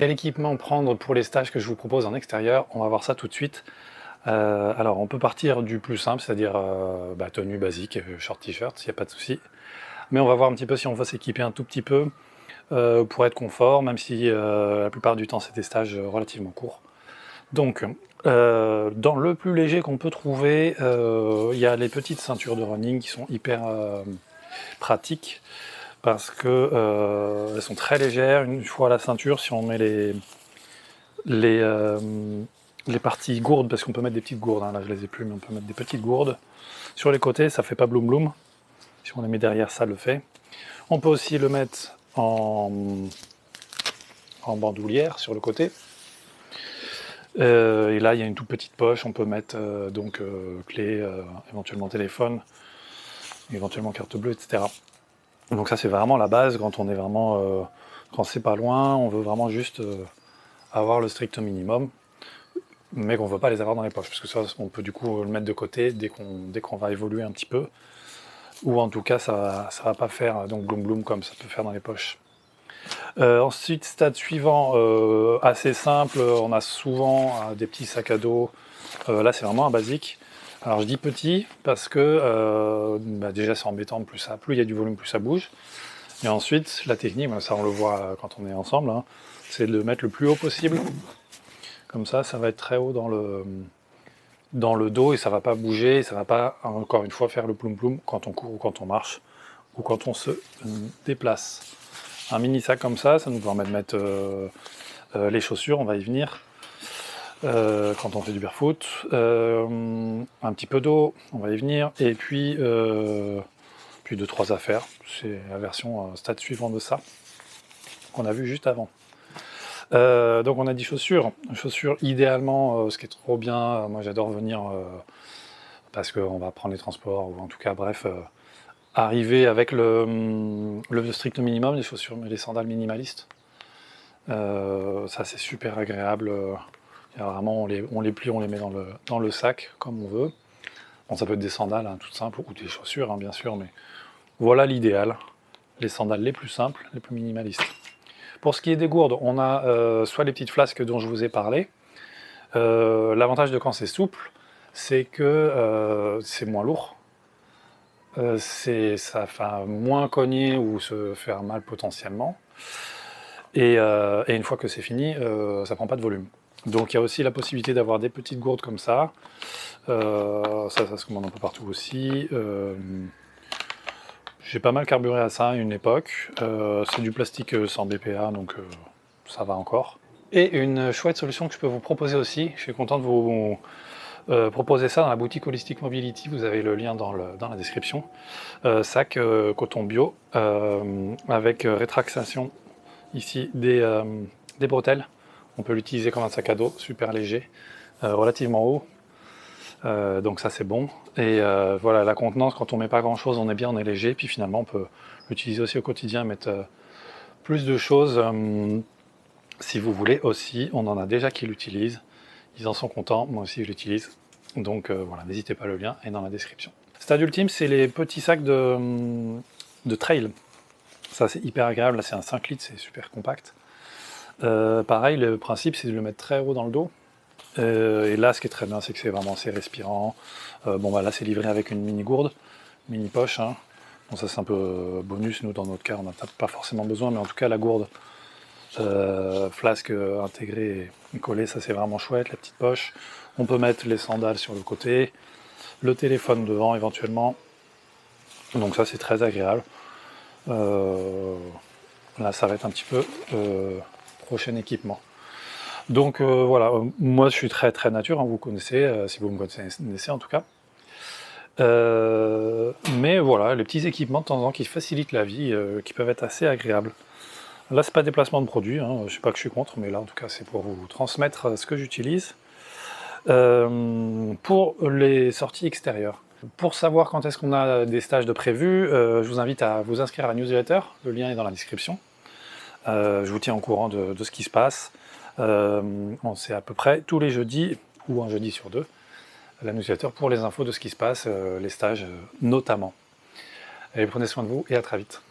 Quel équipement prendre pour les stages que je vous propose en extérieur? On va voir ça tout de suite. Alors on peut partir du plus simple, c'est-à-dire tenue basique, short t-shirt, il n'y a pas de souci. Mais on va voir un petit peu si on va s'équiper un tout petit peu pour être confort, même si la plupart du temps c'est des stages relativement courts. Donc dans le plus léger qu'on peut trouver, il y a les petites ceintures de running qui sont hyper pratiques parce que elles sont très légères. Une fois la ceinture, si on met les parties gourdes, parce qu'on peut mettre des petites gourdes, hein, là je les ai plus, mais on peut mettre des petites gourdes sur les côtés, ça fait pas bloum bloum. Si on les met derrière, ça le fait. On peut aussi le mettre en bandoulière sur le côté. Et là il y a une toute petite poche, on peut mettre clé, éventuellement téléphone, éventuellement carte bleue, etc. Donc ça c'est vraiment la base quand on est vraiment quand c'est pas loin, on veut vraiment juste avoir le strict minimum, mais qu'on ne veut pas les avoir dans les poches, parce que ça on peut du coup le mettre de côté dès qu'on va évoluer un petit peu, ou en tout cas ça va pas faire donc bloum bloum comme ça peut faire dans les poches. Ensuite, stade suivant, assez simple, on a souvent des petits sacs à dos, là c'est vraiment un basique. Alors je dis petit parce que déjà c'est embêtant, plus il y a du volume, plus ça bouge. Et ensuite, la technique, ça on le voit quand on est ensemble, hein, c'est de le mettre le plus haut possible. Comme ça va être très haut dans le dos et ça va pas bouger, et ça va pas, encore une fois, faire le ploum ploum quand on court ou quand on marche ou quand on se déplace. Un mini sac comme ça nous permet de mettre les chaussures, on va y venir, quand on fait du barefoot, un petit peu d'eau, on va y venir, et puis 2-3 affaires, c'est la version stade suivant de ça qu'on a vu juste avant. Donc on a dit chaussures idéalement, ce qui est trop bien, moi j'adore venir parce qu'on va prendre les transports, ou en tout cas bref, arriver avec le strict minimum, les chaussures, les sandales minimalistes. Ça c'est super agréable, vraiment on les plie, on les met dans le sac comme on veut. Bon, ça peut être des sandales hein, toutes simples, ou des chaussures hein, bien sûr, mais voilà l'idéal, les sandales les plus simples, les plus minimalistes. Pour ce qui est des gourdes, on a soit les petites flasques dont je vous ai parlé. L'avantage de quand c'est souple, c'est que c'est moins lourd. Ça fait moins cogner ou se faire mal potentiellement. Et une fois que c'est fini, ça prend pas de volume. Donc il y a aussi la possibilité d'avoir des petites gourdes comme ça. Ça se commande un peu partout aussi. J'ai pas mal carburé à ça à une époque. C'est du plastique sans BPA, donc ça va encore. Et une chouette solution que je peux vous proposer aussi, je suis content de vous proposer ça dans la boutique Holistic Mobility, vous avez le lien dans la description. Sac coton bio, avec rétractation ici des bretelles. On peut l'utiliser comme un sac à dos, super léger, relativement haut. Donc ça c'est bon, et voilà, la contenance, quand on met pas grand chose, on est bien, on est léger, puis finalement on peut l'utiliser aussi au quotidien, mettre plus de choses, si vous voulez aussi. On en a déjà qui l'utilisent, ils en sont contents, moi aussi je l'utilise, donc voilà, n'hésitez pas, le lien est dans la description. Stade ultime, c'est les petits sacs de trail, ça c'est hyper agréable, là c'est un 5 litres, c'est super compact. Pareil, le principe c'est de le mettre très haut dans le dos. Et là, ce qui est très bien, c'est que c'est vraiment assez respirant. Là, c'est livré avec une mini gourde, mini poche. Hein. Bon, ça, c'est un peu bonus. Nous, dans notre cas, on n'en a pas forcément besoin, mais en tout cas, la gourde flasque intégrée et collée, ça, c'est vraiment chouette. La petite poche. On peut mettre les sandales sur le côté, le téléphone devant, éventuellement. Donc ça, c'est très agréable. Là, ça va être un petit peu prochain équipement. Donc voilà, moi je suis très très nature, hein, vous connaissez, si vous me connaissez en tout cas. Mais voilà, les petits équipements de temps en temps qui facilitent la vie, qui peuvent être assez agréables. Là c'est pas des placements de produits, hein, je sais pas que je suis contre, mais là en tout cas c'est pour vous transmettre ce que j'utilise. Pour les sorties extérieures. Pour savoir quand est-ce qu'on a des stages de prévus, je vous invite à vous inscrire à la newsletter, le lien est dans la description. Je vous tiens au courant de ce qui se passe. C'est à peu près tous les jeudis, ou un jeudi sur deux, la newsletter pour les infos de ce qui se passe, les stages notamment. Allez, prenez soin de vous et à très vite.